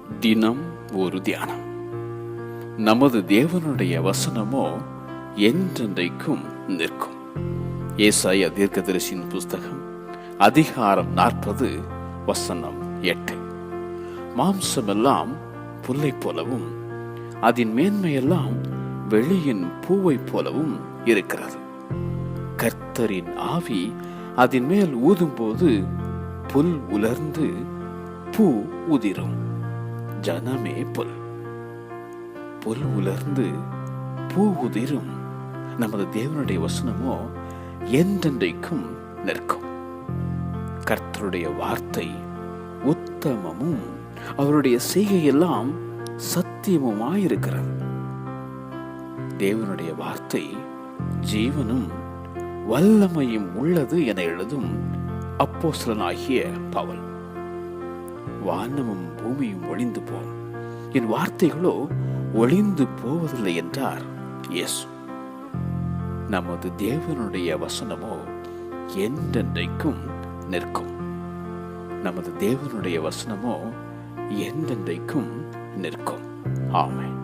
தினம் ஒரு தியானம். நமது தேவனுடைய வசனமோ என்றென்றைக்கும் நிற்கும். ஏசாயா தீர்க்கதரிசியின் புஸ்தகம் அதிகாரம் 40 வசனம் 8. மாம்சமெல்லாம் புல்லை போலவும் அதன் மேன்மையெல்லாம் வெளியின் பூவை போலவும் இருக்கிறது. கர்த்தரின் ஆவி அதன் மேல் ஊதும்போது புல் உலர்ந்து பூ உதிரும். ஜனமே புல். புல் உலர்ந்து பூ உதிரும். நமது தேவனுடைய வசனமோ என்றென்றைக்கும் நிற்கும். கர்த்தருடைய வார்த்தை உத்தமமும் அவருடைய செய்கையெல்லாம் சத்தியமுமாயிருக்கிறது. தேவனுடைய வார்த்தை ஜீவனும் வல்லமையும் உள்ளது என எழுதும் அப்போஸ்தலனாகிய பவுல். வானமும் பூமியும் ஒளிந்து போம், என் வார்த்தைகளோ ஒளிந்து போவதில்லை என்றார் இயேசு. நமது தேவனுடைய வசனமோ என்றென்றைக்கும் நிற்கும். நமது தேவனுடைய வசனமோ என்றென்றைக்கும் நிற்கும். ஆமென்.